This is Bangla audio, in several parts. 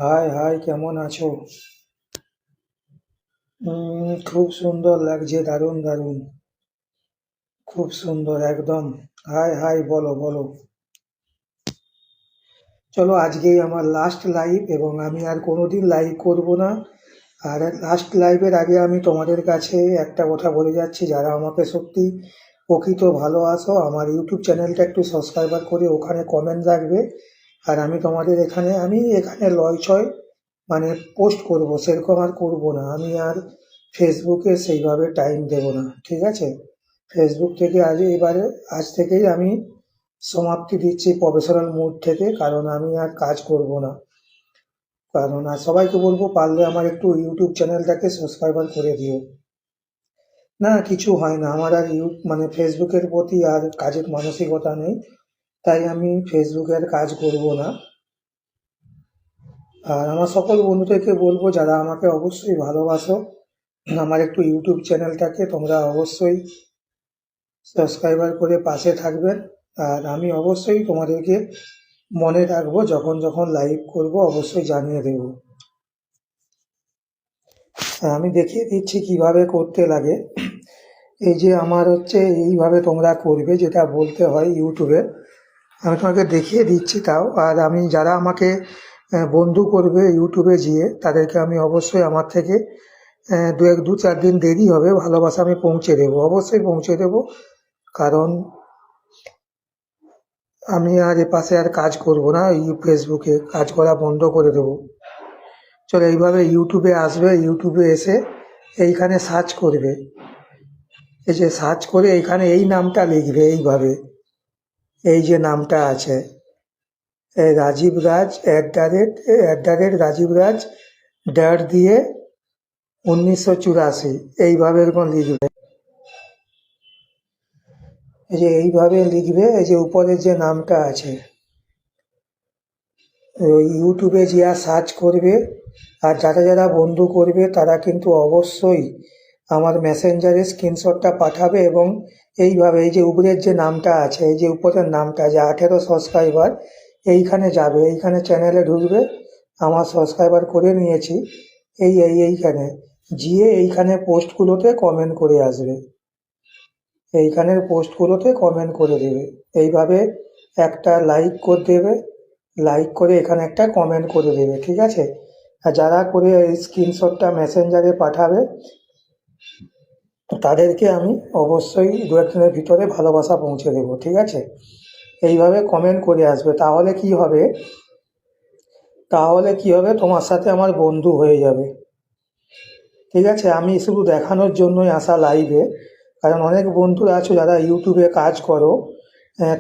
হাই হাই, কেমন আছো? খুব সুন্দর লাগছে, দারুণ দারুণ। খুব সুন্দর একদম। হাই হাই, বলো বলো। চলো, আজকেই আমার লাস্ট লাইভ এবং আমি আর কোনোদিন লাইভ করব না। আর লাস্ট লাইভের আগে আমি তোমাদের কাছে একটা কথা বলে যাচ্ছি, যারা আমাকে সত্যি প্রকৃত ভালোবাসো, আমার ইউটিউব চ্যানেলটা একটু সাবস্ক্রাইবার করে ওখানে কমেন্ট রাখবে। আর আমি এখানে লয় ছয় মানে পোস্ট করব, সেরকম আর করব না। আমি আর ফেসবুকে সেইভাবে টাইম দেব না, ঠিক আছে? ফেসবুক থেকে আজ থেকেই আমি সমাপ্তি দিচ্ছি প্রফেশনাল মুড থেকে, কারণ আমি আর কাজ করব না। কারণ আর সবাইকে বলবো, পারলে আমার একটু ইউটিউব চ্যানেলটাকে সাবস্ক্রাইবার করে দিও। না, কিছু হয় না, আমার আর ফেসবুকের প্রতি আর কাজের মানসিকতা নেই। তাই আমি ফেসবুকে আর কাজ করব না। আর আমার সকল বন্ধুদেরকে বলবো, যারা আমাকে অবশ্যই ভালোবাসো, আমার একটু ইউটিউব চ্যানেলটাকে তোমরা অবশ্যই সাবস্ক্রাইবার করে পাশে থাকবেন। আর আমি অবশ্যই তোমাদেরকে মনে রাখবো, যখন যখন লাইভ করব অবশ্যই জানিয়ে দেব। আমি দেখিয়ে দিচ্ছি কিভাবে করতে লাগে। এই যে আমার হচ্ছে এইভাবে তোমরা করবে, যেটা বলতে হয় ইউটিউবে। আমি তোমাকে দেখিয়ে দিচ্ছি তাও। আর আমি যারা আমাকে বন্ধু করবে ইউটিউবে গিয়ে, তাদেরকে আমি অবশ্যই আমার থেকে দু চার দিন দেরি হবে, ভালোবাসা আমি পৌঁছে দেবো, অবশ্যই পৌঁছে দেবো। কারণ আমি আর এপাশে আর কাজ করব না, এই ফেসবুকে কাজ করা বন্ধ করে দেবো। চলো, এইভাবে ইউটিউবে আসবে, ইউটিউবে এসে এইখানে সার্চ করবে। এই যে সার্চ করে এইখানে এই নামটা লিখবে, এইভাবে। এই যে নামটা আছে, রাজীব রাজ @ রাজীব রাজ দিয়ে 1984, এইভাবে এরকম লিখবে। এই যে এইভাবে লিখবে, এই যে উপরের যে নামটা আছে, ওই ইউটিউবে যা সার্চ করবে। আর যারা যারা বন্ধু করবে তারা কিন্তু অবশ্যই আমার মেসেঞ্জারে স্ক্রিনশটটা পাঠাবে, এবং এইভাবে এই যে উপরের যে নামটা আছে, এই যে উপরের নামটা যে 18 সাবস্ক্রাইবার, এইখানে যাবে, এইখানে চ্যানেলে ঢুকবে। আমার সাবস্ক্রাইবার করে নিয়েছি, এইখানে গিয়ে এইখানে পোস্টগুলোতে কমেন্ট করে আসবে। এইখানের পোস্টগুলোতে কমেন্ট করে দেবে। এইভাবে একটা লাইক করে দেবে, লাইক করে এখানে একটা কমেন্ট করে দেবে, ঠিক আছে? আর যারা করে এই স্ক্রিনশটটা মেসেঞ্জারে পাঠাবে, তাদেরকে আমি অবশ্যই দু একদিনের ভিতরে ভালোবাসা পৌঁছে দেবো, ঠিক আছে? এইভাবে কমেন্ট করে আসবে, তাহলে কি হবে, তোমার সাথে আমার বন্ধু হয়ে যাবে, ঠিক আছে? আমি শুধু দেখানোর জন্যই আসা লাইভে। কারণ অনেক বন্ধুরা আছো যারা ইউটিউবে কাজ করো,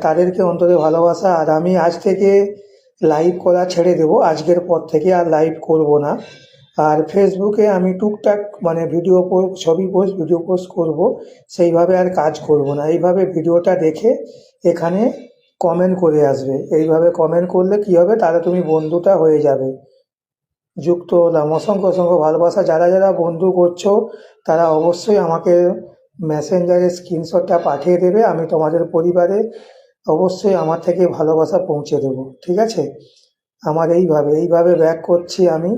তাদেরকে অন্তরে ভালোবাসা। আর আমি আজ থেকে লাইভ করা ছেড়ে দেবো, আজকের পর থেকে আর লাইভ করব না। আর ফেসবুকে আমি টুকটাক ভিডিও পোস্ট, ছবি পোস্ট, ভিডিও পোস্ট করব, সেইভাবে আর কাজ করব না। এইভাবে ভিডিওটা দেখে এখানে কমেন্ট করে আসবে। এইভাবে কমেন্ট করলে কি হবে, তাহলে তুমি বন্ধুটা হয়ে যাবে, যুক্ত হলাম। অসংখ্য অসংখ্য ভালোবাসা। যারা যারা বন্ধু করছো, তারা অবশ্যই আমাকে মেসেঞ্জারে স্ক্রিনশটটা পাঠিয়ে দেবে। আমি তোমাদের পরিবারে অবশ্যই আমার থেকে ভালোবাসা পৌঁছে দেবো, ঠিক আছে? আমার এইভাবে ব্যাক করছি আমি।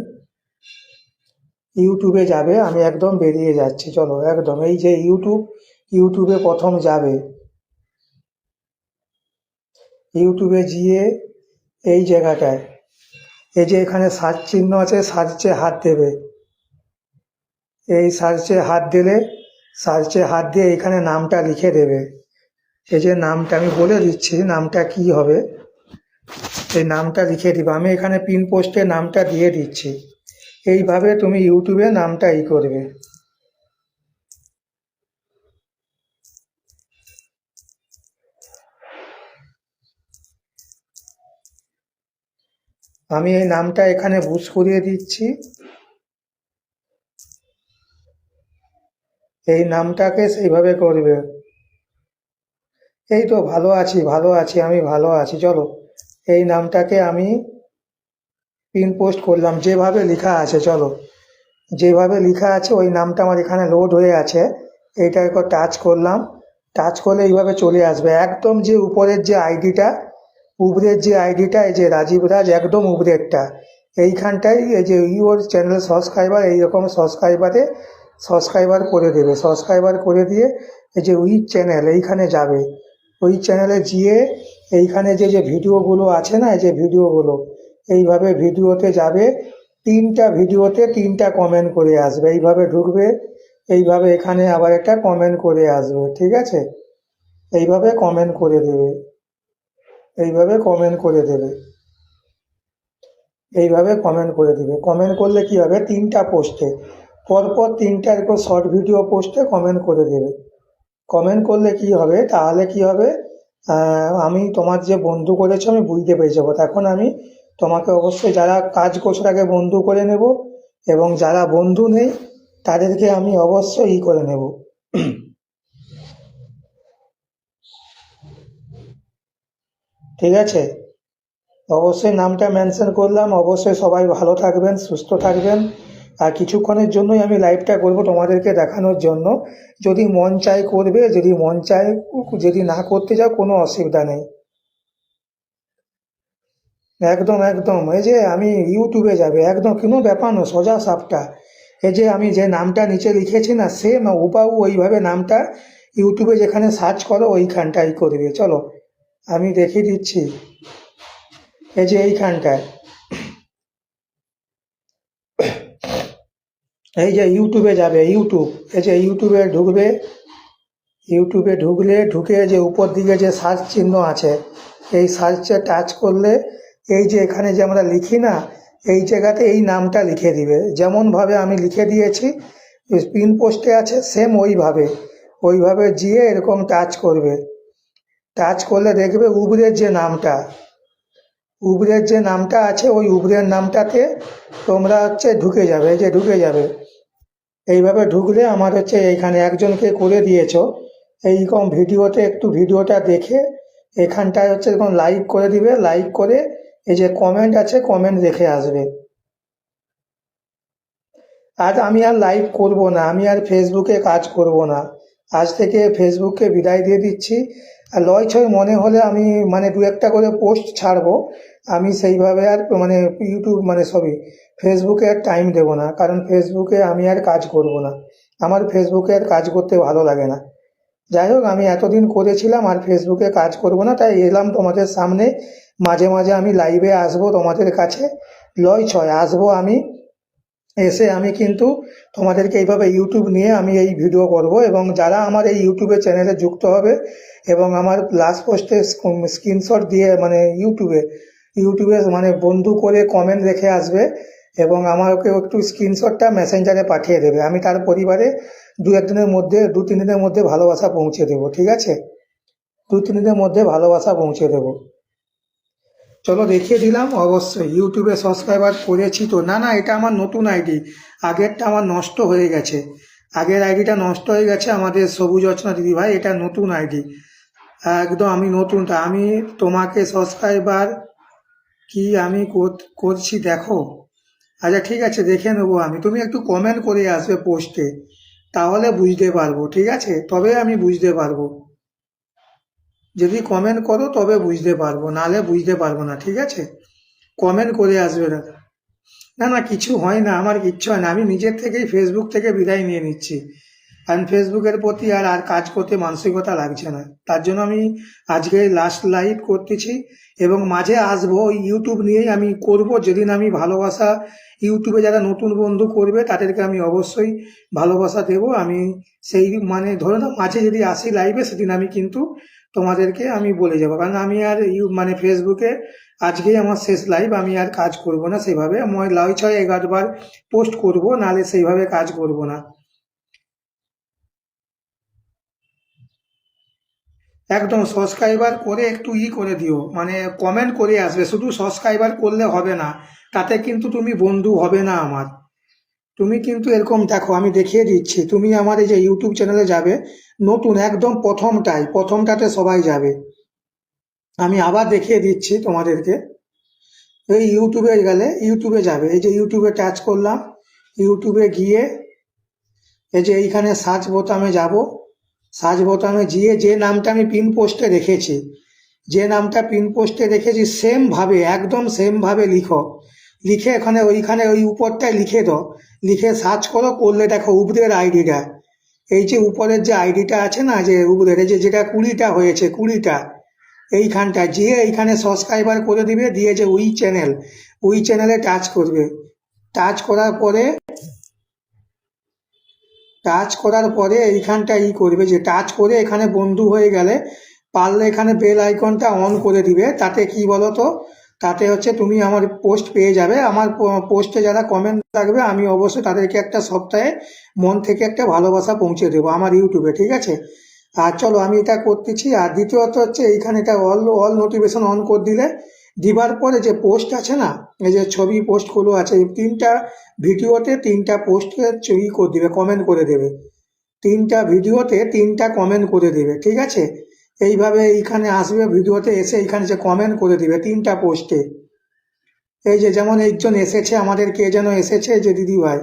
ইউটিউবে যাবে, আমি একদম বেরিয়ে যাচ্ছি, চলো একদম। এই যে ইউটিউবে প্রথম যাবে, ইউটিউবে গিয়ে এই জায়গাটায়, এই যে এখানে সার্চ চিহ্ন আছে, সার্চে হাত দেবে। এই সার্চে হাত দিয়ে এখানে নামটা লিখে দেবে। এই যে নামটা আমি বলে দিচ্ছি, নামটা কি হবে, এই নামটা লিখে দিবে। আমি এখানে পিন পোস্টে নামটা দিয়ে দিচ্ছি। এইভাবে তুমি ইউটিউবে নামটা করবে। আমি এই নামটা এখানে বুস্ট করিয়ে দিচ্ছি। এই নামটাকে সেইভাবে করবে। এই তো, ভালো আছি, আমি ভালো আছি। চলো, এই নামটাকে আমি পিন পোস্ট করলাম, যেভাবে লেখা আছে। চলো, যেভাবে লেখা আছে ওই নামটা আমার এখানে লোড হয়ে আছে। এইটা একবার টাচ করলাম, টাচ করলে এইভাবে চলে আসবে। একদম যে উপরের যে আইডিটা, এই যে রাজীব রাজ, একদম উপরেরটা, এইখানটায় এই যে ইউর চ্যানেল সাবস্ক্রাইবার, এইরকম সাবস্ক্রাইবার করে দেবে। সাবস্ক্রাইবার করে দিয়ে এই যে উই চ্যানেল এইখানে যাবে। ওই চ্যানেলে গিয়ে এইখানে যে ভিডিওগুলো আছে না, এই যে ভিডিওগুলো, এইভাবে ভিডিওতে যাবে। 3টা ভিডিওতে 3টা কমেন্ট করে আসবে। এইভাবে ঢুকবে, এইভাবে এখানে আবার একটা কমেন্ট করে আসবে। ঠিক আছে, এইভাবে কমেন্ট করে দেবে, এইভাবে কমেন্ট করে দেবে, এইভাবে কমেন্ট করে দিবে। কমেন্ট করলে কি হবে, 3টা পোস্টে পরপর 3টা এরকম শর্ট ভিডিও পোস্টে কমেন্ট করে দেবে। কমেন্ট করলে কি হবে, তাহলে কি হবে, আমি তোমার যে বন্ধু করেছো আমি বুঝতে পেরে যাবো। তখন আমি তোমাকে অবশ্যই, যারা কাজ করছো তাকে বন্ধু করে নেব, এবং যারা বন্ধু নেই তাদেরকে আমি অবশ্যই করে নেব। ঠিক আছে, অবশ্যই নামটা মেনশন করলাম। অবশ্যই সবাই ভালো থাকবেন, সুস্থ থাকবেন। আর কিছুক্ষণের জন্যই আমি লাইভটা করব তোমাদেরকে দেখানোর জন্য। যদি মন চায় করবে, যদি মন চায়, যদি না করতে যাও কোনো অসুবিধা নেই। একদম একদম, এই যে আমি ইউটিউবে যাবে, একদম কোনো ব্যাপার নয়, সোজা সাপটা। এই যে আমি যে নামটা নিচে লিখেছি না, সেম হুবাহু ওইভাবে নামটা ইউটিউবে যেখানে সার্চ করো ওইখানটাই করবে। চলো আমি দেখিয়ে দিচ্ছি। এই যে এইখানটায়, এই যে ইউটিউবে যাবে, ইউটিউব, এই যে ইউটিউবে ঢুকবে। ইউটিউবে ঢুকে যে উপর দিকে যে সার্চ চিহ্ন আছে, এই সার্চে টাচ করলে এই যে এখানে যে আমরা লিখি না, এই জায়গাতে এই নামটা লিখে দিবে। যেমনভাবে আমি লিখে দিয়েছি পিন পোস্টে আছে, সেম ওইভাবে গিয়ে এরকম টাচ করবে। টাচ করলে দেখবে উবরের যে নামটা আছে, ওই উবরের নামটাতে তোমরা ঢুকে যাবে। এই যে ঢুকে যাবে, এইভাবে ঢুকলে আমার এইখানে একজনকে করে দিয়েছো। এইরকম ভিডিওতে একটু ভিডিওটা দেখে এখানটায় এরকম লাইক করে দিবে। লাইক করে এই যে কমেন্ট আছে, কমেন্ট রেখে আসবে। আজ আমি আর লাইভ করব না, আমি আর ফেসবুকে কাজ করব না। আজ থেকে ফেসবুককে বিদায় দিয়ে দিচ্ছি। আর লয় ছয় মনে হলে আমি দু একটা করে পোস্ট ছাড়বো। আমি সেইভাবে আর ইউটিউব ফেসবুকে আর টাইম দেবো না, কারণ ফেসবুকে আমি আর কাজ করব না। আমার ফেসবুকে আর কাজ করতে ভালো লাগে না। যাই হোক, আমি এতদিন করেছিলাম, আর ফেসবুকে কাজ করব না, তাই এলাম তোমাদের সামনে। মাঝে মাঝে আমি লাইভে আসবো তোমাদের কাছে, লয় ছয় আসবো আমি। এসে আমি কিন্তু তোমাদেরকে এইভাবে ইউটিউব নিয়ে আমি এই ভিডিও করব। এবং যারা আমার এই ইউটিউবের চ্যানেলে যুক্ত হবে এবং আমার লাস্ট পোস্টে স্ক্রিনশট দিয়ে ইউটিউবে বন্ধু করে কমেন্ট রেখে আসবে, এবং আমাকে একটু স্ক্রিনশটটা মেসেঞ্জারে পাঠিয়ে দেবে। আমি তার পরিবারে দু তিন দিনের মধ্যে ভালোবাসা পৌঁছে দেবো। ঠিক আছে, 2-3 দিনের মধ্যে ভালোবাসা পৌঁছে দেবো। চলো দেখিয়ে দিলাম। অবশ্যই ইউটিউবে সাবস্ক্রাইবার করেছি তো, না এটা আমার নতুন আইডি। আগেরটা আমার নষ্ট হয়ে গেছে, আগের আইডিটা নষ্ট হয়ে গেছে আমাদের সবুজ অর্চনা দিদি ভাই, এটা নতুন আইডি। একদম আমি নতুনটা, আমি তোমাকে সাবস্ক্রাইবার কি আমি করছি দেখো। আচ্ছা ঠিক আছে, দেখে নেবো আমি। তুমি একটু কমেন্ট করে আসবে পোস্টে, তাহলে বুঝতে পারবো। ঠিক আছে, তবে আমি বুঝতে পারবো। যদি কমেন্ট করো তবে বুঝতে পারবো, নাহলে বুঝতে পারবো না। ঠিক আছে, কমেন্ট করে আসবে দাদা। না কিছু হয় না, আমার কিচ্ছু হয় না। আমি নিজের থেকেই ফেসবুক থেকে বিদায় নিয়ে নিচ্ছি, কারণ ফেসবুকের প্রতি আর কাজ করতে মানসিকতা লাগছে না। তার জন্য আমি আজকে লাস্ট লাইভ করতেছি, এবং মাঝে আসবো। ওই ইউটিউব নিয়েই আমি করব। যেদিন আমি ভালোবাসা, ইউটিউবে যারা নতুন বন্ধু করবে তাদেরকে আমি অবশ্যই ভালোবাসা দেবো। আমি সেই ধরে নাও মাঝে যদি আসি লাইভে, সেদিন আমি কিন্তু তোমাদেরকে আমি বলে যাবো, কারণ আমি আর ফেসবুকে আজকেই আমার শেষ লাইভ। আমি আর কাজ করব না সেইভাবে। আমি 9-11 পোস্ট করব, নাহলে সেইভাবে কাজ করব না। একদম সাবস্ক্রাইবার করে একটু করে দিও, কমেন্ট করে আসবে। শুধু সাবস্ক্রাইবার করলে হবে না, তাতে কিন্তু তুমি বন্ধু হবে না আমার। তুমি কিন্তু এরকম দেখো, আমি দেখিয়ে দিচ্ছি। তুমি আমার এই যে ইউটিউব চ্যানেলে যাবে, নতুন একদম প্রথমটাতে সবাই যাবে। আমি আবার দেখিয়ে দিচ্ছি তোমাদেরকে। এই ইউটিউবে গেলে ইউটিউবে যাবে, এই যে ইউটিউবে টাচ করলাম। ইউটিউবে গিয়ে এই যে এইখানে সার্চ বোতামে যাব। সার্চ বোতামে গিয়ে যে নামটা আমি পিন পোস্টে রেখেছি, সেমভাবে একদম সেমভাবে লিখো। লিখে এখানে ওইখানে ওই উপরটায় লিখে দাও, লিখে সার্চ করো, করলে দেখো উবরের আইডিটা, এই যে উপরের যে আইডিটা আছে না, যে উবরের এই যে যেটা 20টা হয়েছে, 20টা, এইখানটা যে এইখানে সাবস্ক্রাইবার করে দিবে, দিয়ে যে ওই চ্যানেলে টাচ করবে। টাচ করার পরে টাচ করার পরে এইখানটা করবে, যে টাচ করে এখানে বন্ধু হয়ে গেলে পারলে এখানে বেল আইকনটা অন করে দিবে। তাতে কি বলো তো, তাতে হচ্ছে তুমি আমার পোস্ট পেয়ে যাবে। আমার পোস্টে যারা কমেন্ট রাখবে আমি অবশ্যই তাদেরকে একটা সপ্তাহে মন থেকে একটা ভালোবাসা পৌঁছে দেবো আমার ইউটিউবে, ঠিক আছে? আর চলো আমি এটা করতেছি। আর দ্বিতীয়ত হচ্ছে এইখানে এটা অল অল নোটিফিকেশন অন করে দিলে, দিবার পরে যে পোস্ট আছে না, এই যে ছবি পোস্টগুলো আছে, এই 3টা ভিডিওতে 3টা পোস্টকে করে দিবে, কমেন্ট করে দেবে। 3টা ভিডিওতে 3টা কমেন্ট করে দেবে, ঠিক আছে? এইভাবে এইখানে আসবে, ভিডিওতে এসে এইখানে যে কমেন্ট করে দিবে 3টা পোস্টে। এই যে যেমন একজন এসেছে, আমাদের কে যেন এসেছে, যে দিদিভাই,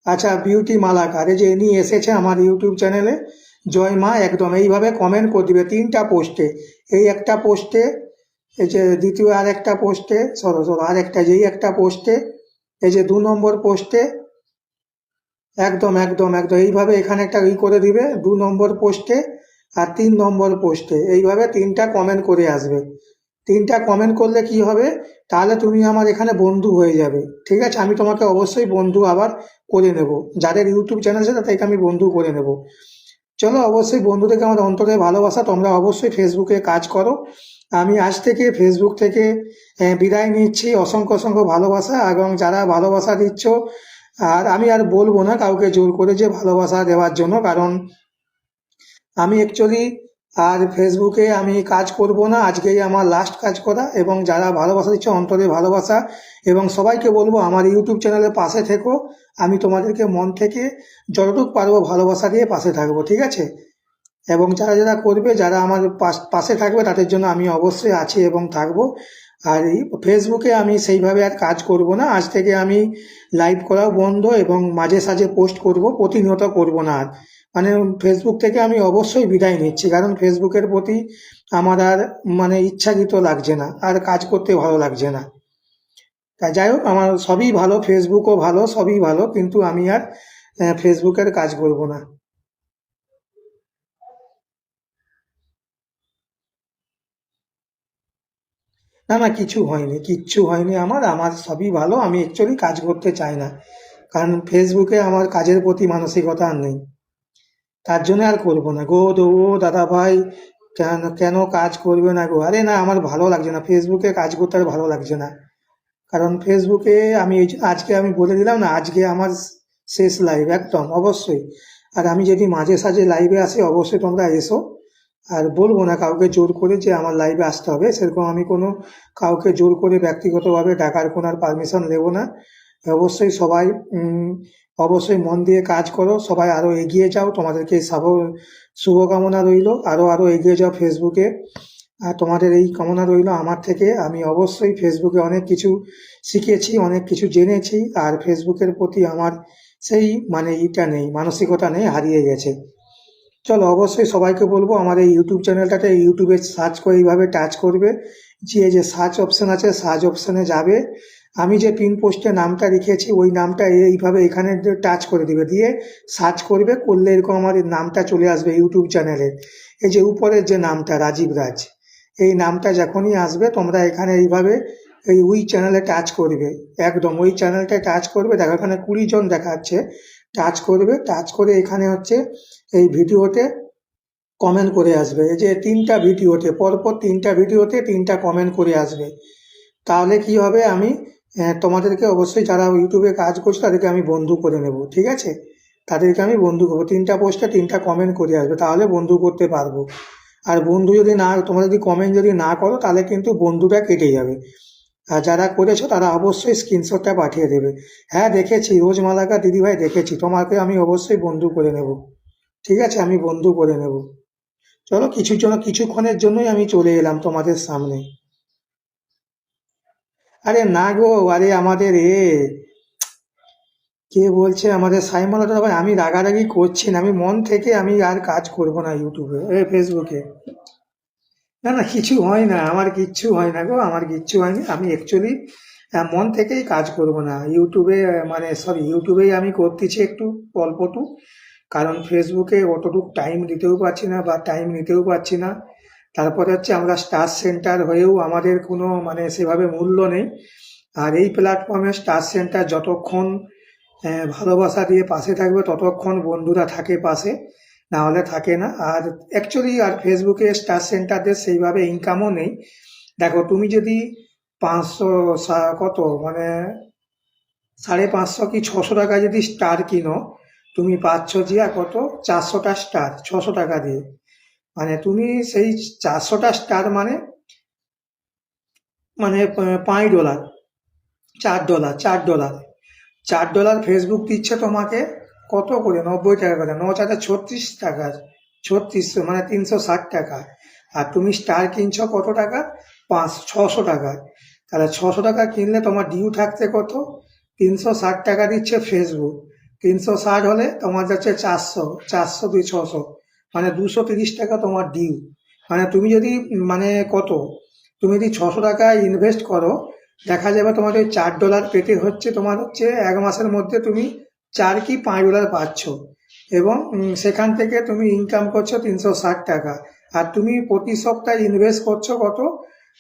আচ্ছা বিউটি মালাকার, এই যে ইনি এসেছে আমার ইউটিউব চ্যানেলে, জয় মা, একদম এইভাবে কমেন্ট করে দিবে 3টা পোস্টে। এই একটা পোস্টে, এই যে দ্বিতীয় আর একটা পোস্টে, সরো সরো আর একটা, যেই একটা পোস্টে, এই যে 2 নম্বর পোস্টে, একদম একদম একদম এইভাবে এখানে একটা করে দিবে 2 নম্বর পোস্টে, আর 3 নম্বর পোস্টে, এইভাবে 3টা কমেন্ট করে আসবে। 3টা কমেন্ট করলে কি হবে, তাহলে তুমি আমার এখানে বন্ধু হয়ে যাবে, ঠিক আছে? আমি তোমাকে অবশ্যই বন্ধু আবার করে নেব, যাদের ইউটিউব চ্যানেল আছে তাদেরকে আমি বন্ধু করে নেব। চলো, অবশ্যই বন্ধুদেরকে আমার অন্তরে ভালোবাসা, তোমরা অবশ্যই ফেসবুকে কাজ করো। আমি আজ থেকে ফেসবুক থেকে বিদায় নিচ্ছি, অসংখ্য অসংখ্য ভালোবাসা, এবং যারা ভালোবাসা দিচ্ছ, আর আমি আর বলবো না কাউকে জোর করে যে ভালোবাসা দেওয়ার জন্য, কারণ আমি অ্যাকচুয়ালি আর ফেসবুকে আমি কাজ করব না, আজকেই আমার লাস্ট কাজ করা। এবং যারা ভালোবাসা দিচ্ছে, অন্তরে ভালোবাসা, এবং সবাইকে বলবো আমার ইউটিউব চ্যানেলের পাশে থেকো। আমি তোমাদেরকে মন থেকে যতটুকু পারবো ভালোবাসা দিয়ে পাশে থাকবো, ঠিক আছে? এবং যারা যারা করবে, যারা আমার পাশে থাকবে, তাদের জন্য আমি অবশ্যই আছি এবং থাকবো। আর এই ফেসবুকে আমি সেইভাবে আর কাজ করব না, আজ থেকে আমি লাইভ করাও বন্ধ, এবং মাঝে সাঝে পোস্ট করব, প্রতিনিয়ত করব না আর। মানে ফেসবুক থেকে আমি অবশ্যই বিদায় নিচ্ছি, কারণ ফেসবুকের প্রতি আমার আর মানে ইচ্ছাকৃত লাগছে না, আর কাজ করতে ভালো লাগছে না। তা যাই হোক, আমার সবই ভালো, ফেসবুকও ভালো, সবই ভালো, কিন্তু আমি আর ফেসবুকের কাজ করব না। না না, কিছু হয়নি, কিচ্ছু হয়নি, আমার আমার সবই ভালো। আমি অ্যাকচুয়ালি কাজ করতে চাই না, কারণ ফেসবুকে আমার কাজের প্রতি মানসিকতা আর নেই। তার জন্য আর করবো না গো। দাদা ভাই, কেন কেন কাজ করবে না গো? আরে না, আমার ভালো লাগছে না ফেসবুকে কাজ করতে, আর ভালো লাগছে না। কারণ ফেসবুকে আমি আজকে আমি বলে দিলাম না, আজকে আমার শেষ লাইভ, একদম অবশ্যই। আর আমি যদি মাঝে সাঝে লাইভে আসি, অবশ্যই তোমরা এসো। আর বলবো না কাউকে জোর করে যে আমার লাইভে আসতে হবে, সেরকম আমি কোনো কাউকে জোর করে ব্যক্তিগতভাবে ডাকার কোনো আর পারমিশন নেবো না। অবশ্যই সবাই অবশ্যই মন দিয়ে কাজ করো, সবাই আরও এগিয়ে যাও, তোমাদেরকে শুভকামনা রইলো, আরও আরও এগিয়ে যাও ফেসবুকে। আর তোমাদের এই কামনা রইলো আমার থেকে। আমি অবশ্যই ফেসবুকে অনেক কিছু শিখেছি, অনেক কিছু জেনেছি, আর ফেসবুকের প্রতি আমার সেই মানে নেই, মানসিকতা নেই, হারিয়ে গেছে। চলো, অবশ্যই সবাইকে বলবো আমার এই ইউটিউব চ্যানেলটাতে ইউটিউবে সার্চ করে এইভাবে টাচ করবে, যে যে সার্চ অপশান আছে, সার্চ অপশানে যাবে, আমি যে পিন পোস্টে নামটা লিখেছি ওই নামটা এইভাবে এখানে টাচ করে দিবে, দিয়ে সার্চ করবে, করলে এরকম আমার এই নামটা চলে আসবে ইউটিউব চ্যানেলের। এই যে উপরের যে নামটা রাজীব রাজ, এই নামটা যখনই আসবে তোমরা এখানে এইভাবে এই ওই চ্যানেলে টাচ করবে, একদম ওই চ্যানেলটায় টাচ করবে। দেখো এখানে 20 জন দেখাচ্ছে, টাচ করবে, টাচ করে এখানে হচ্ছে এই ভিডিওতে কমেন্ট করে আসবে। এই যে 3টা ভিডিওতে, পরপর 3টা ভিডিওতে 3টা কমেন্ট করে আসবে। তাহলে কি হবে, আমি তোমাদেরকে অবশ্যই, যারা ইউটিউবে কাজ করছে তাদেরকে আমি বন্ধু করে নেব, ঠিক আছে? তাদেরকে আমি বন্ধু করবো, 3টা পোস্টে 3টা কমেন্ট করে আসবে, তাহলে বন্ধু করতে পারবো। আর বন্ধু যদি না, তোমরা যদি কমেন্ট যদি না করো, তাহলে কিন্তু বন্ধুটা কেটে যাবে। আর যারা করেছো তারা অবশ্যই স্ক্রিনশটটা পাঠিয়ে দেবে। হ্যাঁ দেখেছি, রোজমালাকা দিদিভাই দেখেছি, তোমাকে আমি অবশ্যই বন্ধু করে নেব, ঠিক আছে? আমি বন্ধু করে নেব। চলো, কিছুক্ষণের জন্যই আমি চলে এলাম তোমাদের সামনে। আরে না গো, আরে আমাদের কে বলছে, আমাদের সাইমন দাদা ভাই, আমি রাগারাগি করছি না, আমি মন থেকে আমি আর কাজ করব না ইউটিউবে, ফেসবুকে। না না, কিছু হয় না, আমার কিচ্ছু হয় না গো, আমার কিচ্ছু হয়নি। আমি অ্যাকচুয়ালি মন থেকেই কাজ করব না ইউটিউবে, মানে সরি ইউটিউবেই আমি করতেছি একটু অল্পটু, কারণ ফেসবুকে অতটুকু টাইম দিতেও পারছি না বা টাইম নিতেও পারছি না। তারপরে হচ্ছে আমরা স্টার সেন্টার হয়েও আমাদের কোনো মানে সেভাবে মূল্য নেই। আর এই প্ল্যাটফর্মে স্টার সেন্টার যতক্ষণ ভালোবাসা দিয়ে পাশে থাকবে ততক্ষণ বন্ধুরা থাকে পাশে, না হলে থাকে না। আর অ্যাকচুয়ালি আর ফেসবুকে স্টার সেন্টারদের সেইভাবে ইনকামও নেই। দেখো তুমি যদি 500 কত মানে 550 কি 600 টাকা যদি স্টার কিনো, তুমি পাচ্ছ যে আর কত 400টা স্টার 600 টাকা দিয়ে। মানে তুমি সেই 400টা স্টার মানে মানে $5, $4, $4 ফেসবুক দিচ্ছে তোমাকে কত করে 90 টাকা করে, 9,36 টাকা, 3600 মানে 360 টাকা। আর তুমি স্টার কিনছো কত টাকা, 600 টাকা। তাহলে 600 টাকা কিনলে তোমার ডিউ থাকতে কত, 360 টাকা দিচ্ছে ফেসবুক। 360 হলে তোমার যাচ্ছে 400, 400 দুই 600, মানে 230 টাকা তোমার ডিউ। মানে তুমি যদি মানে কত, তুমি যদি 600 টাকা ইনভেস্ট করো, দেখা যাবে তোমার ওই $4 পেতে হচ্ছে, তোমার হচ্ছে 1 মাসের মধ্যে তুমি 4 কি $5 পাচ্ছ। এবং সেখান থেকে তুমি ইনকাম করছো 360 টাকা। আর তুমি প্রতি সপ্তাহে ইনভেস্ট করছো কত,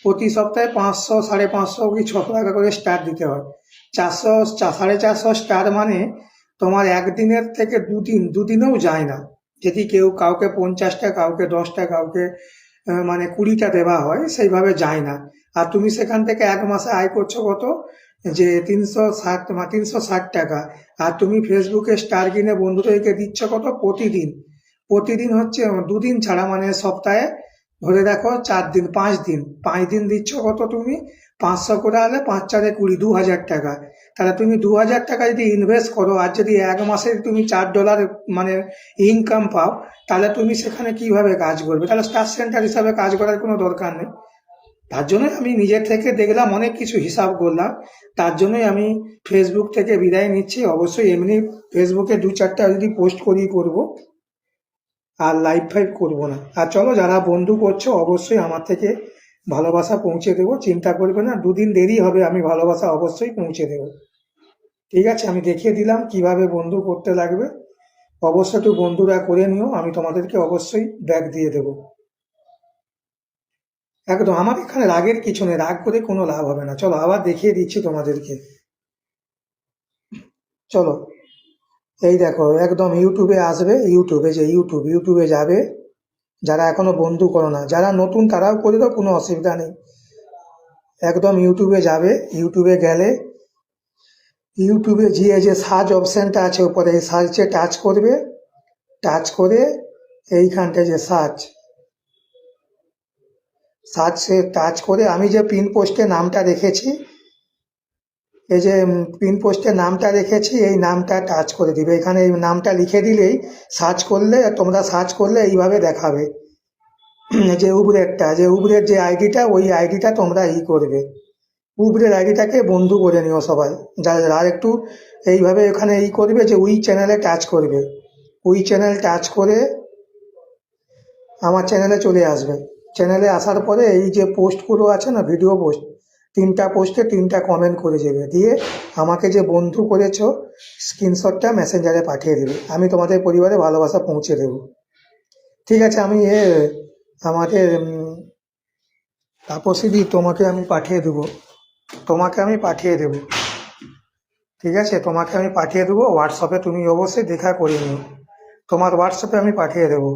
প্রতি সপ্তাহে 500, 550 কি 600 টাকা করে স্টার দিতে হয়। 400, 450 স্টার মানে তোমার একদিনের থেকে দুদিনেও যায় না। যদি কেউ কাউকে 50টা, কাউকে 10টা, কাউকে মানে 20টা দেওয়া হয়, সেইভাবে যায় না। আর তুমি সেখান থেকে 1 মাসে আয় করছো কত, যে 360 টাকা। আর তুমি ফেসবুকে স্টার কিনে বন্ধুদেরকে দিচ্ছ কত, প্রতিদিন। প্রতিদিন হচ্ছে 2 দিন ছাড়া, মানে সপ্তাহে ধরে দেখো 4 দিন, 5 দিন, 5 দিন দিচ্ছ কত তুমি, 500 করে হলে 5 4 20, 2,000 টাকা। তাহলে তুমি 2,000 টাকা যদি ইনভেস্ট করো, আর যদি 1 মাসে তুমি $4 মানে ইনকাম পাও, তাহলে তুমি সেখানে কিভাবে কাজ করবে? তাহলে স্টার সেন্টার হিসাবে কাজ করার কোনো দরকার নেই। তার জন্যই আমি নিজের থেকে দেখলাম, অনেক কিছু হিসাব করলাম, তার জন্যই আমি ফেসবুক থেকে বিদায় নিচ্ছি। অবশ্যই এমনি ফেসবুকে 2 4টা যদি পোস্ট করব, আর লাইভ ফাইভ করবো না। আর চলো, যারা বন্ধু করছো অবশ্যই আমার থেকে ভালোবাসা পৌঁছে দেবো, চিন্তা করবে না, 2 দিন দেরি হবে, আমি ভালোবাসা অবশ্যই পৌঁছে দেবো। ঠিক আছে, আমি দেখিয়ে দিলাম কিভাবে বন্ধু করতে লাগবে। অবশ্যই একটু বন্ধুরা করে নিও, আমি তোমাদেরকে অবশ্যই ব্যাক দিয়ে দেবো। একদম, আমার এখানে রাগের কিছু নেই, রাগ করে কোনো লাভ হবে না। চলো আবার দেখিয়ে দিচ্ছি তোমাদেরকে। চলো, এই দেখো, একদম ইউটিউবে আসবে, ইউটিউবে যাবে। যারা এখনো বন্ধু করো না, যারা নতুন তারাও করে দাও, কোনো অসুবিধা নেই। একদম ইউটিউবে যাবে, ইউটিউবে গেলে ইউটিউবে গিয়ে যে সার্চ অপশানটা আছে উপরে, এই সার্চে টাচ করবে। টাচ করে এইখানটায় যে সার্চে টাচ করে আমি যে পিন পোস্টে নামটা রেখেছি, এই যে পিন পোস্টের নামটা রেখেছি, এই নামটা টাচ করে দিবে। এখানে এই নামটা লিখে দিলেই তোমরা সার্চ করলে এইভাবে দেখাবে। যে উবরের যে আইডিটা, ওই আইডিটা তোমরা করবে, উবরের আইডিটাকে বন্ধু করে নিও সবাই। যারা আর একটু এইভাবে এখানে করবে, যে উই চ্যানেলে টাচ করবে। উই চ্যানেল টাচ করে আমার চ্যানেলে চলে আসবে। চ্যানেলে আসার পরে এই যে পোস্টগুলো আছে না, ভিডিও পোস্ট, 3টা পোস্টে 3টা কমেন্ট করে দেবে, দিয়ে আমাকে যে বন্ধু করেছো স্ক্রিনশটটা মেসেঞ্জারে পাঠিয়ে দেবে। আমি তোমাদের পরিবারে ভালোবাসা পৌঁছে দেবো। ঠিক আছে, আমি আমাদের তাপসীদি তোমাকে আমি পাঠিয়ে দেবো, ঠিক আছে, তোমাকে আমি পাঠিয়ে দেবো হোয়াটসঅ্যাপে, তুমি অবশ্যই দেখা করে নিও। তোমার হোয়াটসঅ্যাপে আমি পাঠিয়ে দেবো।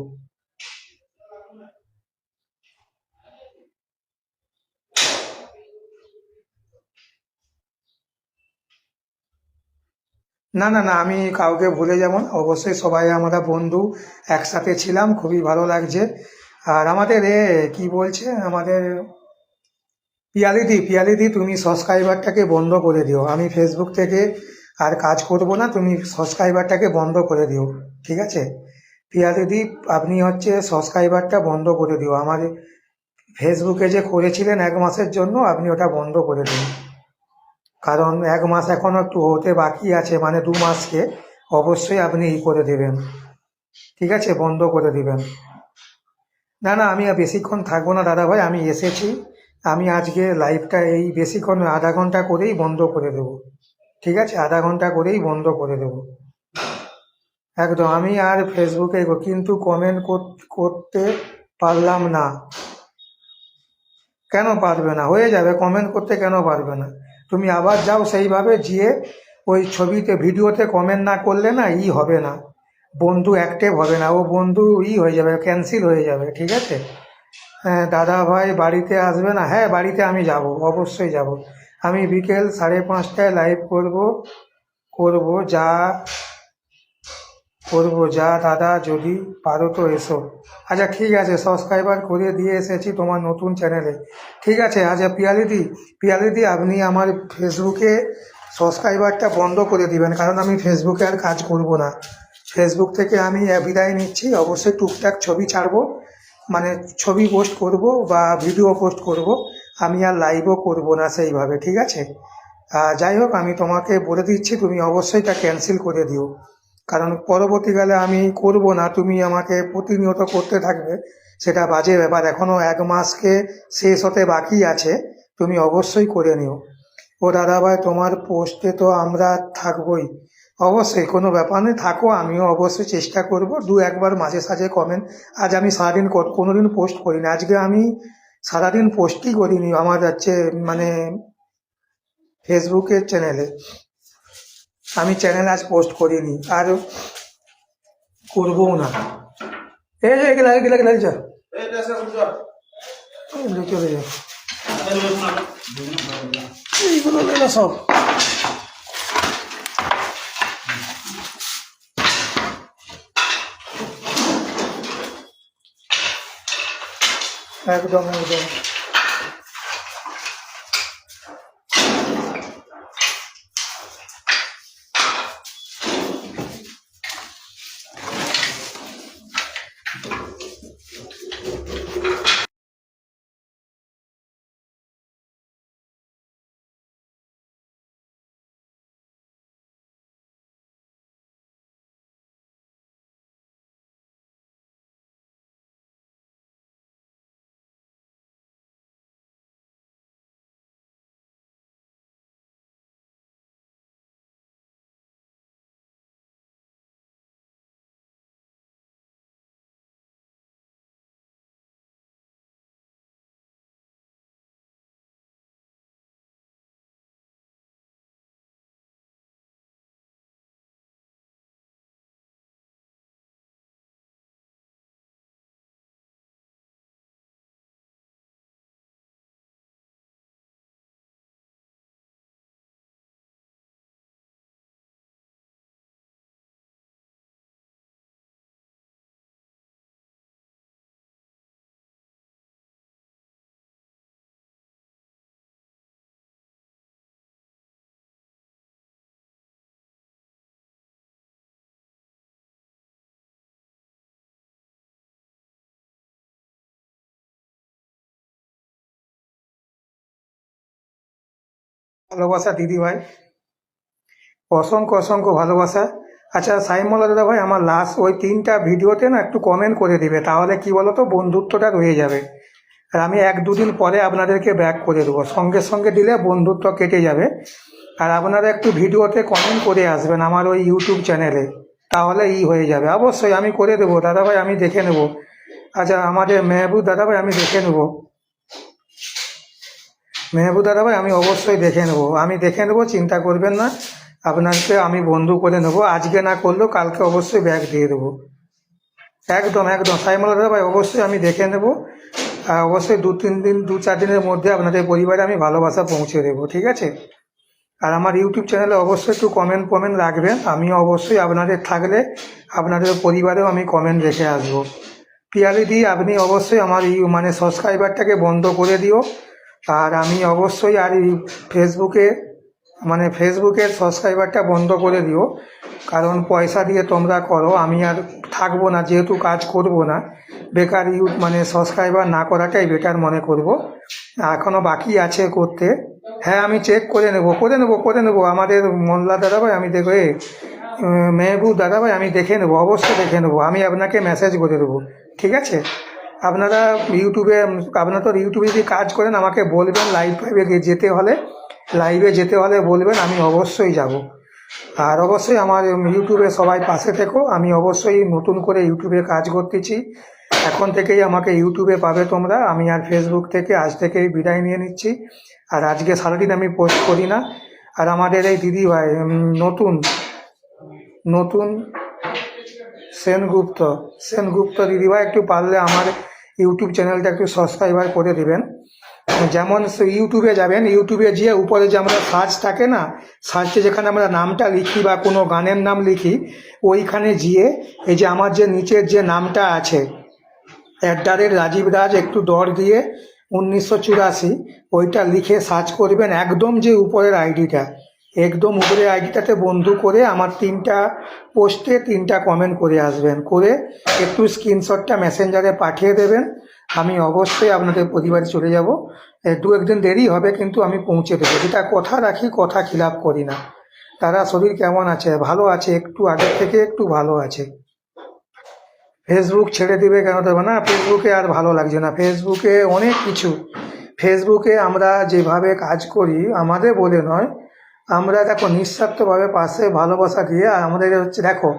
না না না, আমি কাউকে ভুলে যাব না, অবশ্যই সবাই আমরা বন্ধু, একসাথে ছিলাম, খুবই ভালো লাগছে। আর আমাদের কি বলছে আমাদের পিয়ালিদি, তুমি সাবস্ক্রাইবারটাকে বন্ধ করে দিও। আমি ফেসবুক থেকে আর কাজ করব না, তুমি সাবস্ক্রাইবারটাকে বন্ধ করে দিও। ঠিক আছে পিয়ালিদি, আপনি হচ্ছে সাবস্ক্রাইবারটা বন্ধ করে দিও। আমার ফেসবুকে যে করেছিলেন 1 মাসের জন্য, আপনি ওটা বন্ধ করে দিন। কারণ 1 মাস এখনো একটু হতে বাকি আছে, মানে 2 মাসকে অবশ্যই আপনি করে দেবেন। ঠিক আছে, বন্ধ করে দিবেন। না না, আমি আর বেশিক্ষণ থাকবো না দাদা ভাই, আমি এসেছি, আমি আজকে লাইভটা এই বেশিক্ষণ আধা ঘন্টা করেই বন্ধ করে দেবো। ঠিক আছে, আধা ঘন্টা করেই বন্ধ করে দেবো একদম। আমি আর ফেসবুকে কিন্তু কমেন্ট করতে পারলাম না। কেন পারবে না? হয়ে যাবে, কমেন্ট করতে কেন পারবে না? তুমি আবার যাও সেইভাবে গিয়ে ওই ছবিতে ভিডিওতে কমেন্ট না করলে না হবে না, বন্ধু অ্যাক্টিভ হবে না, ও বন্ধু হয়ে যাবে, ক্যান্সেল হয়ে যাবে। ঠিক আছে। হ্যাঁ দাদা ভাই বাড়িতে আসবে না? হ্যাঁ বাড়িতে আমি যাব, অবশ্যই যাব। আমি বিকেল 5:30টায় লাইভ করব যা দাদা, যদি পারো তো এসো। আচ্ছা ঠিক আছে, সাবস্ক্রাইবার করে দিয়ে এসেছি তোমার নতুন চ্যানেলে। ঠিক আছে। আচ্ছা পিয়ালিদি আপনি আমার ফেসবুকে সাবস্ক্রাইবারটা বন্ধ করে দিবেন, কারণ আমি ফেসবুকে আর কাজ করব না। ফেসবুক থেকে আমি বিদায় নিচ্ছি। অবশ্যই টুকটাক ছবি ছাড়বো, মানে ছবি পোস্ট করব বা ভিডিও পোস্ট করব, আমি আর লাইভও করব না সেইভাবে। ঠিক আছে। যাই হোক, আমি তোমাকে বলে দিচ্ছি, তুমি অবশ্যই তা ক্যান্সেল করে দিও, কারণ পরবর্তীকালে আমি করব না, তুমি আমাকে প্রতিনিয়ত করতে থাকবে, সেটা বাজে ব্যাপার। এখনও 1 মাসকে শেষ হতে বাকি আছে, তুমি অবশ্যই করে নিও। ও দাদাভাই তোমার পোস্টে তো আমরা থাকবই। অবশ্যই, কোনো ব্যাপার নেই, থাকো, আমিও অবশ্যই চেষ্টা করব 2-1বার মাঝে সাঝে কমেন্ট। আজ আমি সারাদিন কোনোদিন পোস্ট করিনি, আজকে আমি সারাদিন পোস্টই করিনি আমার হচ্ছে মানে ফেসবুকের চ্যানেলে। আমি চ্যানেল আজ পোস্ট করিনি আর করবও না। এই যে এগুলা এগুলা এগুলা যা চলে যাও, এইগুলো এগুলো সব একদম একদম। ভালোবাসা দিদিভাই, অসংখ্য অসংখ্য ভালোবাসা। আচ্ছা সাইমুল্লাহ দাদা ভাই, আমার লাস্ট ওই 3টা ভিডিওতে না একটু কমেন্ট করে দিবে, তাহলে কি বলো তো, বন্ধুত্বটা রয়ে যাবে। আর আমি 1-2 দিন পরে আপনাদেরকে ব্যাক করে দেবো, সঙ্গে সঙ্গে দিলে বন্ধুত্ব কেটে যাবে। আর আপনারা একটু ভিডিওতে কমেন্ট করে আসবেন আমার ওই ইউটিউব চ্যানেলে, তাহলে হয়ে যাবে। অবশ্যই আমি করে দেবো দাদাভাই, আমি দেখে নেব। আচ্ছা আমাদের মেহবুব দাদাভাই, আমি দেখে নেব। মেহবুব দাদাভাই আমি অবশ্যই দেখে নেব, চিন্তা করবেন না। আপনাকে আমি বন্ধু করে নেব, আজকে না করলেও কালকে অবশ্যই ব্যাগ দিয়ে দেবো। একদম একদম সাইমুল্লাহ দাদাভাই, অবশ্যই আমি দেখে নেব। অবশ্যই 2-3 দিন 2-4 দিনের মধ্যে আপনাদের পরিবারে আমি ভালোবাসা পৌঁছে দেবো। ঠিক আছে। আর আমার ইউটিউব চ্যানেলে অবশ্যই একটু কমেন্ট রাখবেন, আমিও অবশ্যই আপনাদের থাকলে আপনাদের পরিবারেও আমি কমেন্ট রেখে আসবো। পিয়ালিদি আপনি অবশ্যই আমার মানে সাবস্ক্রাইবারটাকে বন্ধ করে দিও। আর আমি অবশ্যই আর ফেসবুকের সাবস্ক্রাইবারটা বন্ধ করে দিও, কারণ পয়সা দিয়ে তোমরা করো, আমি আর থাকবো না, যেহেতু কাজ করব না, বেকার সাবস্ক্রাইবার না করাটাই বেটার মনে করব। এখনও বাকি আছে করতে। হ্যাঁ আমি চেক করে নেবো আমাদের মোল্লা দাদাভাই, আমি দেখো মেহবুব দাদাভাই, আমি দেখে নেবো, অবশ্যই দেখে নেবো, আমি আপনাকে মেসেজ করে দেবো। ঠিক আছে। আপনারা ইউটিউবে, আপনারা তো ইউটিউবে যদি কাজ করেন আমাকে বলবেন, লাইভে যেতে হলে বলবেন, আমি অবশ্যই যাব। আর অবশ্যই আমার ইউটিউবে সবাই পাশে থেকো। আমি অবশ্যই নতুন করে ইউটিউবে কাজ করতেছি, এখন থেকেই আমাকে ইউটিউবে পাবে তোমরা। আমি আর ফেসবুক থেকে আজ থেকেই বিদায় নিয়ে নিচ্ছি। আর আজকে সারাদিন আমি পোস্ট করি না। আর আমাদের এই দিদিভাই নতুন নতুন সেনগুপ্ত দিদিভাই, একটু পারলে আমার ইউটিউব চ্যানেলটা একটু সাবস্ক্রাইবার করে দেবেন। যেমন ইউটিউবে যাবেন, ইউটিউবে গিয়ে উপরে যে আমরা সার্চ থাকে না, সার্চে যেখানে আমরা নামটা লিখি বা কোনো গানের নাম লিখি, ওইখানে গিয়ে এই যে আমার যে নিচের যে নামটা আছে রাজীব রাজ একটু দর দিয়ে 1984, ওইটা লিখে সার্চ করবেন। একদম যে উপরের আইডিটা, একদম উপরের আইডিটাতে বন্ধু করে আমার 3টা পোস্টে 3টা কমেন্ট করে আসবেন, করে একটু স্ক্রিনশটটা মেসেঞ্জারে পাঠিয়ে দেবেন। আমি অবশ্যই আপনাদের পরিবারে চলে যাব। 2-1 দিন দেরি হবে, কিন্তু আমি পৌঁছে দেবো। যেটা কথা রাখি, কথা খিলাপ করি না। তারা শরীর কেমন আছে? ভালো আছে, একটু আগের থেকে একটু ভালো আছে। ফেসবুক ছেড়ে দিবে কেন দেবে না? ফেসবুকে আর ভালো লাগছে না। ফেসবুকে অনেক কিছু, ফেসবুকে আমরা যেভাবে কাজ করি আমাদের বলে নয়, আমরা দেখো নিঃস্বার্থভাবে পাশে ভালোবাসা দিয়ে আমাদের হচ্ছে, দেখো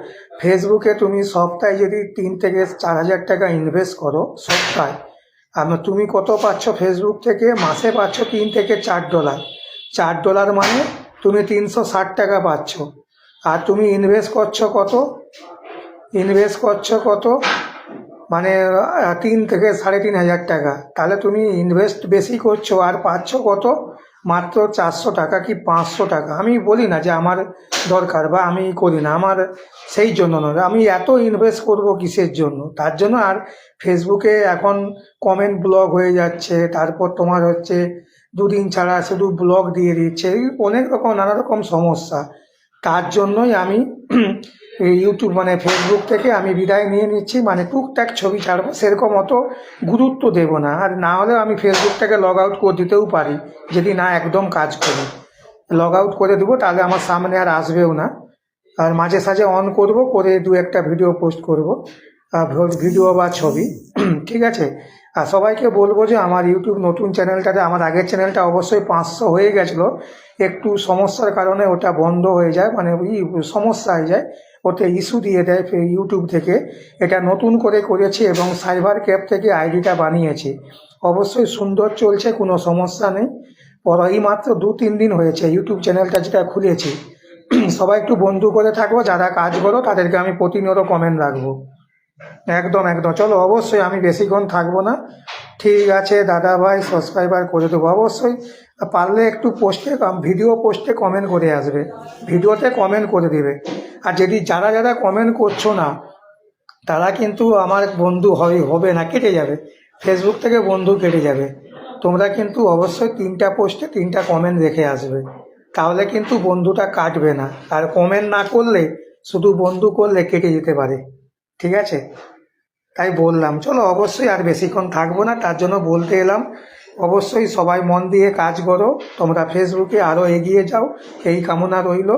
ফেসবুকে তুমি সপ্তাহে যদি 3 থেকে 4 হাজার টাকা ইনভেস্ট করো সপ্তাহে, তুমি কত পাচ্ছ ফেসবুক থেকে? মাসে পাচ্ছ $3 থেকে $4। $4 মানে তুমি 360 টাকা পাচ্ছ। আর তুমি ইনভেস্ট করছো কত? মানে 3 থেকে 3.5 হাজার টাকা। তাহলে তুমি ইনভেস্ট বেশি করছো আর পাচ্ছ কত? মাত্র 400 টাকা কি 500 টাকা। আমি বলি না যে আমার দরকার বা আমি করি না, আমার সেই জন্য নয়। আমি এত ইনভেস্ট করব কিসের জন্য? তার জন্য। আর ফেসবুকে এখন কমেন্ট ব্লক হয়ে যাচ্ছে, তারপর তোমার হচ্ছে 2 দিন ছাড়া শুধু ব্লক দিয়ে দিচ্ছে, এই অনেক রকম নানা রকম সমস্যা। তার জন্যই আমি এই ইউটিউব মানে ফেসবুক থেকে আমি বিদায় নিয়ে নিচ্ছি। মানে টুকটাক ছবি ছাড়বো, সেরকম অত গুরুত্ব দেব না। আর না হলেও আমি ফেসবুকটাকে লগ আউট করে দিতেও পারি, যদি না একদম কাজ করি। লগ আউট করে দেবো, তাহলে আমার সামনে আর আসবেও না। আর মাঝে সাঝে অন করব, করে 2-1টা ভিডিও পোস্ট করব, ভিডিও বা ছবি। ঠিক আছে। আর সবাইকে বলবো যে আমার ইউটিউব নতুন চ্যানেলটাতে, আমার আগের চ্যানেলটা অবশ্যই 500 হয়ে গেছিলো, একটু সমস্যার কারণে ওটা বন্ধ হয়ে যায়, মানে সমস্যা হয়ে যায়, ওতে ইস্যু দিয়ে দেয় ইউটিউব থেকে। এটা নতুন করে করেছি এবং সাইবার ক্যাফ থেকে আইডিটা বানিয়েছি। অবশ্যই সুন্দর চলছে, কোনো সমস্যা নেই। এই মাত্র 2-3 দিন হয়েছে ইউটিউব চ্যানেলটা যেটা খুলেছি। সবাই একটু বন্ধু করে থাকবো, যারা কাজ করো তাদেরকে আমি প্রতিনিয়ত কমেন্ট রাখবো। একদম একদম। চলো, অবশ্যই আমি বেশিক্ষণ থাকবো না। ঠিক আছে দাদা ভাই, সাবস্ক্রাইবার করে দেবো অবশ্যই। পারলে একটু ভিডিও পোস্টে কমেন্ট করে আসবে, ভিডিওতে কমেন্ট করে দিবে। আর যদি যারা কমেন্ট করছো না, তারা কিন্তু আমার বন্ধু হবে না, কেটে যাবে। ফেসবুক থেকে বন্ধু কেটে যাবে। তোমরা কিন্তু অবশ্যই 3টা পোস্টে 3টা কমেন্ট রেখে আসবে, তাহলে কিন্তু বন্ধুটা কাটবে না। আর কমেন্ট না করলে, শুধু বন্ধু করলে কেটে যেতে পারে। ঠিক আছে, তাই বললাম। চলো, অবশ্যই আর বেশিক্ষণ থাকবো না, তার জন্য বলতে এলাম। অবশ্যই সবাই মন দিয়ে কাজ করো, তোমরা ফেসবুকে আরও এগিয়ে যাও, এই কামনা রইল।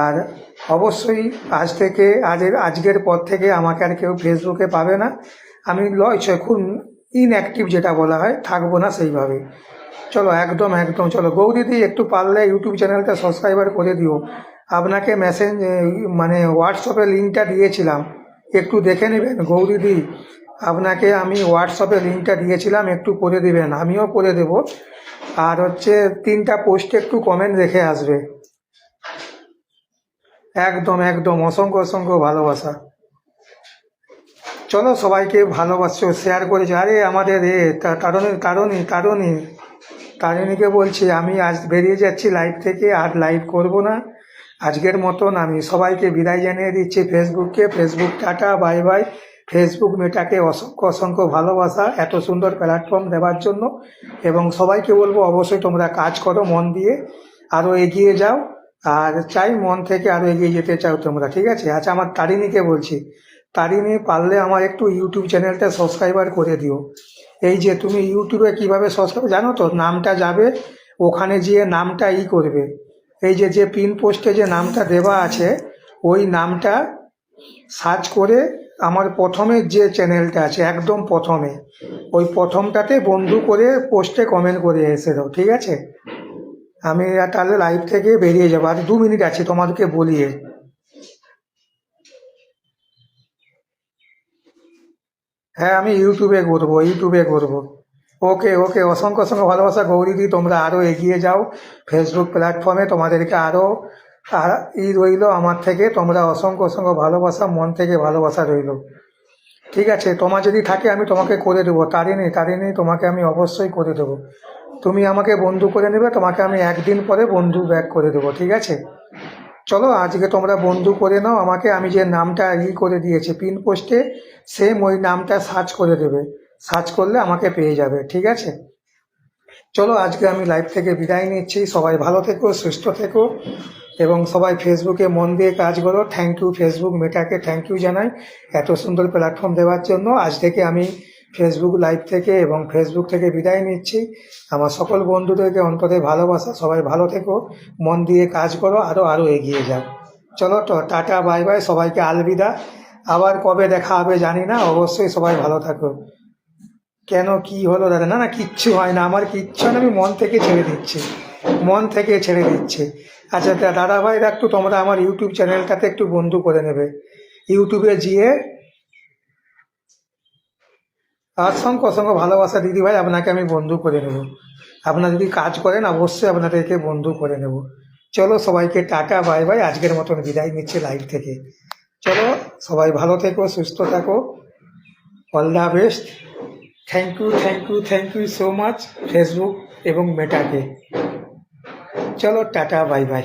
আর অবশ্যই আজকের পর থেকে আমাকে আর কেউ ফেসবুকে পাবে না। আমি খুব ইনঅ্যাক্টিভ যেটা বলা হয়, থাকবো না সেইভাবে। চলো, একদম একদম। চলো গৌরীদি, একটু পারলে ইউটিউব চ্যানেলটা সাবস্ক্রাইবার করে দিও। আপনাকে মানে হোয়াটসঅ্যাপে লিঙ্কটা দিয়েছিলাম, একটু দেখে নেবেন গৌরীদি। আপনাকে আমি হোয়াটসঅ্যাপে লিঙ্কটা দিয়েছিলাম, একটু করে দেবেন, আমিও করে দেব। আর হচ্ছে 3টা পোস্টে একটু কমেন্ট রেখে আসবে। একদম একদম। অসংখ্য অসংখ্য ভালোবাসা। চলো, সবাইকে ভালোবাসো, শেয়ার করেছো। আরে আমাদের তারণীকে বলছি, আমি আজ বেরিয়ে যাচ্ছি লাইভ থেকে, আর লাইভ করব না। আজকের মতন আমি সবাইকে বিদায় জানিয়ে দিচ্ছি। Facebook tata, bye bye. Facebook মেটাকে অসংখ্য অসংখ্য ভালোবাসা এত সুন্দর প্ল্যাটফর্ম দেওয়ার জন্য। এবং সবাইকে বলবো, অবশ্যই তোমরা কাজ করো মন দিয়ে, আরও এগিয়ে যাও। আর চাই মন থেকে আরও এগিয়ে যেতে চাও তোমরা। ঠিক আছে। আচ্ছা, আমার তারিণীকে বলছি, তারিণী পারলে আমার একটু ইউটিউব চ্যানেলটা সাবস্ক্রাইবার করে দিও। এই যে তুমি ইউটিউবে কিভাবে সাবস্ক্রাইব জানো তো? নামটা যাবে, ওখানে গিয়ে নামটা করবে। এই যে পিন পোস্টে যে নামটা দেওয়া আছে, ওই নামটা সার্চ করে আমার প্রথমে যে চ্যানেলটা আছে একদম প্রথমে, ওই প্রথমটাতে বন্ধু করে পোস্টে কমেন্ট করে এসে দাও, ঠিক আছে? আমি তাহলে লাইভ থেকে বেরিয়ে যাবো, আর 2 মিনিট আছে তোমাদেরকে বলিয়ে। হ্যাঁ, আমি ইউটিউবে করবো। ওকে ওকে, অসংখ্য অসংখ্য ভালোবাসা গৌরীদি, তোমরা আরও এগিয়ে যাও ফেসবুক প্ল্যাটফর্মে, তোমাদেরকে আরও আর রইলো আমার থেকে, তোমরা অসংখ্য অসংখ্য ভালোবাসা, মন থেকে ভালোবাসা রইলো। ঠিক আছে, তোমার যদি থাকে আমি তোমাকে করে দেবো, তারিনি তোমাকে আমি অবশ্যই করে দেবো। তুমি আমাকে বন্ধু করে নেবে, তোমাকে আমি একদিন পরে বন্ধু ব্যাক করে দেবো, ঠিক আছে? চলো আজকে তোমরা বন্ধু করে নাও আমাকে, আমি যে নামটা করে দিয়েছি পিন পোস্টে, সেম ওই নামটা সার্চ করে দেবে, সার্চ করলে আমাকে পেয়ে যাবে, ঠিক আছে? চলো আজকে আমি লাইভ থেকে বিদায় নিচ্ছি, সবাই ভালো থেকো, সুস্থ থেকো, এবং সবাই ফেসবুকে মন দিয়ে কাজ করো। থ্যাংক ইউ ফেসবুক মেটাকে, থ্যাংক ইউ জানাই এত সুন্দর প্ল্যাটফর্ম দেওয়ার জন্য। আজ থেকে আমি ফেসবুক লাইভ থেকে এবং ফেসবুক থেকে বিদায় নিচ্ছি। আমার সকল বন্ধুদেরকে অন্তরে ভালোবাসা, সবাই ভালো থেকো, মন দিয়ে কাজ করো, আরও এগিয়ে যাও। চলো তো, টাটা বাই বাই, সবাইকে আলবিদা। আবার কবে দেখা হবে জানি না, অবশ্যই সবাই ভালো থাকো। কেন, কি হলো দাদা? না না, কিচ্ছু হয় না, আমার কিচ্ছু হয় না, আমি মন থেকে ছেড়ে দিচ্ছি, মন থেকে ছেড়ে দিচ্ছি। আচ্ছা দাদা ভাইরা, একটু তোমরা আমার ইউটিউব চ্যানেলটাতে একটু বন্ধু করে নেবে, ইউটিউবে গিয়ে। অসংখ্য অসংখ্য ভালোবাসা দিদি ভাই, আপনাকে আমি বন্ধু করে নেব। আপনারা যদি কাজ করেন অবশ্যই আপনাদেরকে বন্ধু করে নেব। চলো সবাইকে টাটা বাই বাই, আজকের মতন বিদায় নিচ্ছে লাইভ থেকে। চলো সবাই ভালো থেকো, সুস্থ থাকো, all the best. Thank you thank you thank you so much Facebook এবং মেটাকে। চলো টাটা বাই বাই।